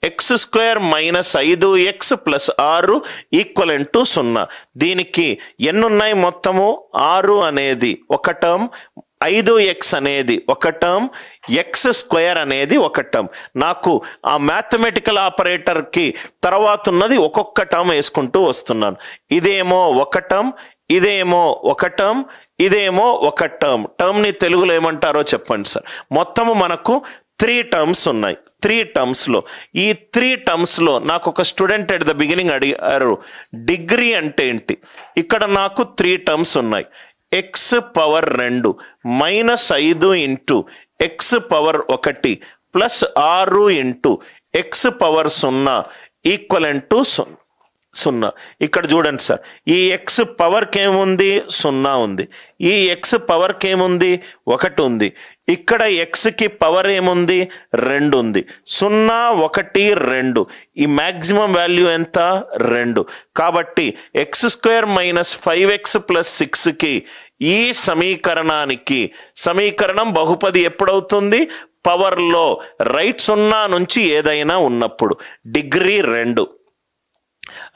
X square minus 5x plus 6 equal to 0. దీనికి ఎన్ని ఉన్నాయి మొత్తము? 6 అనేది ఒక టర్మ్, 5x అనేది ఒక టర్మ్, ఎక్స్ స్క్వేర్ అనేది ఒక టర్మ్. నాకు ఆ మ్యాథమెటికల్ ఆపరేటర్కి తర్వాత ఉన్నది ఒక్కొక్క టర్మ్ వేసుకుంటూ వస్తున్నాను. ఇదేమో ఒక టర్మ్, ఇదేమో ఒక టర్మ్, ఇదేమో ఒక టర్మ్. టర్మ్ని తెలుగులో ఏమంటారో చెప్పండి సార్. మొత్తము మనకు 3 టర్మ్స్ ఉన్నాయి. 3 టర్మ్స్లో ఈ 3 టర్మ్స్లో నాకు ఒక స్టూడెంట్ ఎట్ ద బిగినింగ్ అడిగారు డిగ్రీ అంటే ఏంటి. ఇక్కడ నాకు 3 టర్మ్స్ ఉన్నాయి. X power 2 minus 5 into X power 1 plus 6 into X power 0 equal to 0. ఇక్కడ చూడండి సార్, ఈ ఎక్స్ పవర్కి ఏముంది? 0 ఉంది. ఈ ఎక్స్ పవర్కి ఏముంది? 1 ఉంది. ఇక్కడ ఎక్స్కి పవర్ ఏముంది? 2 ఉంది. 0, 1, 2. ఈ మ్యాక్సిమం వాల్యూ ఎంత? 2. కాబట్టి X square minus 5x plus 6కి ఈ సమీకరణానికి సమీకరణం బహుపది ఎప్పుడవుతుంది? పవర్లో రైట్ 0 నుంచి ఏదైనా ఉన్నప్పుడు. డిగ్రీ 2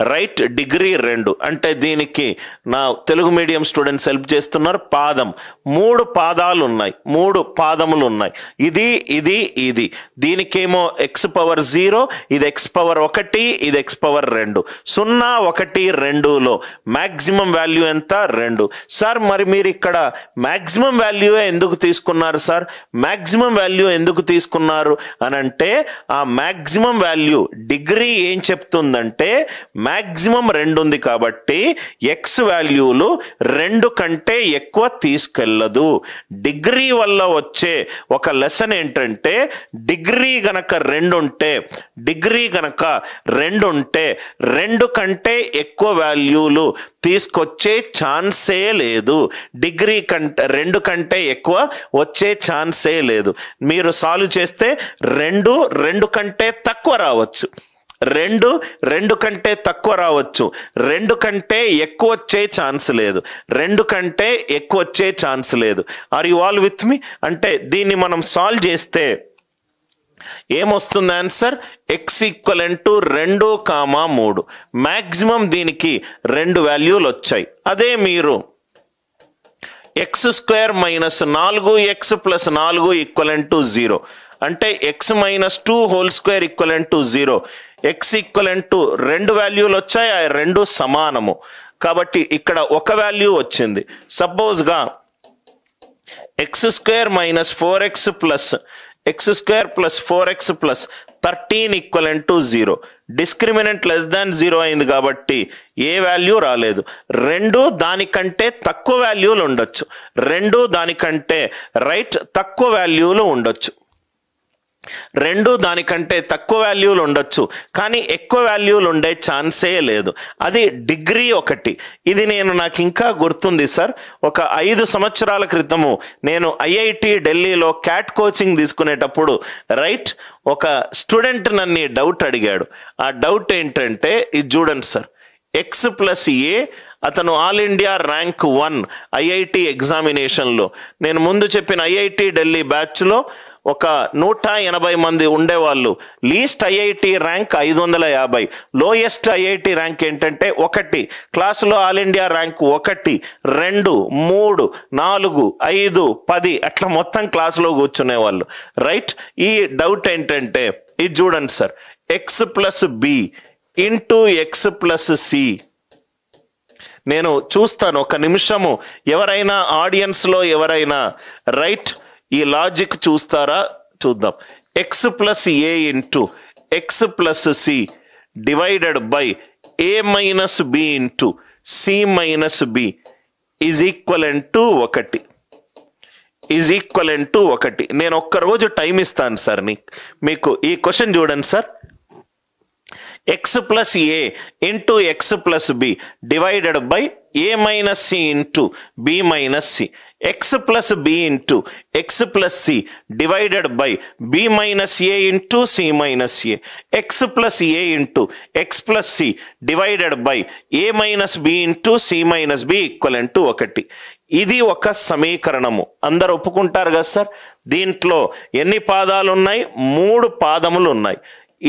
రైట్, డిగ్రీ 2 అంటే దీనికి నా తెలుగు మీడియం స్టూడెంట్స్ హెల్ప్ చేస్తున్నారు. పాదం 3 పాదాలు ఉన్నాయి, 3 పాదములు ఉన్నాయి. ఇది ఇది ఇది. దీనికేమో ఎక్స్ పవర్ 0, ఇది ఎక్స్ పవర్ 1, ఇది ఎక్స్ పవర్ 2. 0, 1, 2లో మ్యాక్సిమం వాల్యూ ఎంత? 2. సార్ మరి మీరు ఇక్కడ మ్యాక్సిమం వాల్యూ ఎందుకు తీసుకున్నారు సార్? మ్యాక్సిమం వాల్యూ ఎందుకు తీసుకున్నారు అని అంటే ఆ మ్యాక్సిమం వాల్యూ డిగ్రీ ఏం చెప్తుందంటే మ్యాక్సిమం 2 ఉంది కాబట్టి ఎక్స్ వాల్యూలు 2 కంటే ఎక్కువ తీసుకెళ్ళదు. డిగ్రీ వల్ల వచ్చే ఒక లెసన్ ఏంటంటే డిగ్రీ గనక 2 ఉంటే, డిగ్రీ గనక 2 ఉంటే 2 కంటే ఎక్కువ వాల్యూలు తీసుకొచ్చే ఛాన్సే లేదు. డిగ్రీ కంటే 2 కంటే ఎక్కువ వచ్చే ఛాన్సే లేదు. మీరు సాల్వ్ చేస్తే 2 కంటే తక్కువ రావచ్చు, 2 కంటే తక్కువ రావచ్చు, 2 కంటే ఎక్కువ వచ్చే ఛాన్స్ లేదు, 2 కంటే ఎక్కువ వచ్చే ఛాన్స్ లేదు. Are you all with me? అంటే దీన్ని మనం సాల్వ్ చేస్తే ఏమొస్తుంది answer? X equal to 2, 3. Maximum దీనికి 2 వాల్యూలు వచ్చాయి. అదే మీరు x square minus 4x plus 4 equal to 0 అంటే x minus 2 whole square equal to 0. X equal to 2 వాల్యూలు వచ్చాయి, ఆ 2 సమానము కాబట్టి ఇక్కడ ఒక వాల్యూ వచ్చింది. సపోజ్గా x square minus 4x plus x square plus 4x plus 13 equal to 0. Discriminant less than 0 అయింది కాబట్టి ఏ వాల్యూ రాలేదు. 2 దానికంటే తక్కువ వాల్యూలు ఉండొచ్చు, 2 దానికంటే రైట్ తక్కువ వాల్యూలు ఉండొచ్చు, 2 దానికంటే తక్కువ వాల్యూలు ఉండొచ్చు, కానీ ఎక్కువ వాల్యూలు ఉండే ఛాన్సే లేదు. అది డిగ్రీ 1. ఇది నాకు ఇంకా గుర్తుంది సార్. ఒక 5 సంవత్సరాల క్రితము నేను ఐఐటి ఢిల్లీలో క్యాట్ కోచింగ్ తీసుకునేటప్పుడు రైట్ ఒక స్టూడెంట్ నన్ను డౌట్ అడిగాడు. ఆ డౌట్ ఏంటంటే ఇది చూడండి సార్, ఎక్స్ ప్లస్ ఏ అతను ఆల్ ఇండియా ర్యాంక్ 1 ఐఐటి ఎగ్జామినేషన్లో, నేను ముందు చెప్పిన ఐఐటి ఢిల్లీ బ్యాచ్లో ఒక 180 మంది ఉండేవాళ్ళు. Least IIT rank 550, lowest IIT rank ఏంటంటే 1. క్లాసులో ఆల్ ఇండియా ర్యాంక్ 1, 2, 3, 4, 5, 10 అట్లా మొత్తం క్లాసులో కూర్చునేవాళ్ళు రైట్. ఈ డౌట్ ఏంటంటే ఇది చూడండి sir, x plus b into x plus c. నేను చూస్తాను ఒక నిమిషము, ఎవరైనా ఆడియన్స్లో ఎవరైనా రైట్ ఈ లాజిక్ చూస్తారా? చూద్దాం. X plus a into x plus c divided by a minus b into c minus b is equal to 1. Is equal to 1. నేను ఒక్కరోజు టైం ఇస్తాను సార్ మీకు. ఈ క్వశ్చన్ చూడండి sir, x plus a into x plus b divided by a minus c into b minus c. X plus b into x plus c divided by b minus a into c minus a. X plus a into x plus c divided by a minus b into c minus b equal to 1. ఇది ఒక సమీకరణము. అందరు ఒప్పుకుంటారు కదా sir? దీంట్లో ఎన్ని పాదాలు ఉన్నాయి? 3 పాదములు ఉన్నాయి.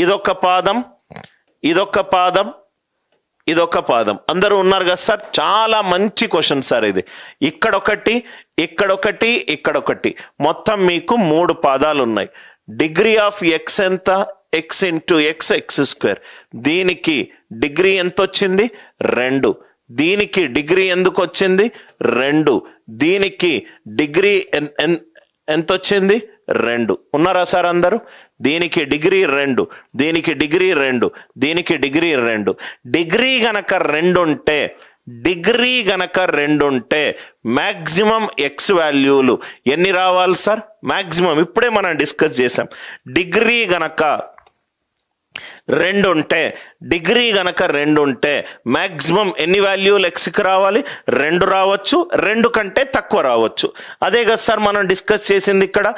ఇదొక పాదం, ఇదొక పాదం, ఇదొక పాదం. అందరూ ఉన్నారు కదా సార్? చాలా మంచి క్వశ్చన్ సార్ ఇది. ఇక్కడొకటి, ఇక్కడొకటి, ఇక్కడొకటి, మొత్తం మీకు 3 పాదాలు ఉన్నాయి. డిగ్రీ ఆఫ్ ఎక్స్ ఎంత? X into X, X square. దీనికి డిగ్రీ ఎంత వచ్చింది? 2. దీనికి డిగ్రీ ఎందుకు వచ్చింది? 2. దీనికి డిగ్రీ ఎంత వచ్చింది? 2. ఉన్నారా సార్ అందరూ? దీనికి డిగ్రీ 2, దీనికి డిగ్రీ 2, దీనికి డిగ్రీ 2. డిగ్రీ గనక 2 ఉంటే, డిగ్రీ గనక 2 ఉంటే మ్యాక్సిమం ఎక్స్ వాల్యూలు ఎన్ని రావాలి సార్? మ్యాక్సిమం ఇప్పుడే మనం డిస్కస్ చేసాం. డిగ్రీ గనక 2 ఉంటే, డిగ్రీ గనక 2 ఉంటే మ్యాక్సిమం ఎన్ని వాల్యూలు ఎక్స్కి రావాలి? 2 రావచ్చు, 2 కంటే తక్కువ రావచ్చు. అదే కదా సార్ మనం డిస్కస్ చేసింది ఇక్కడ.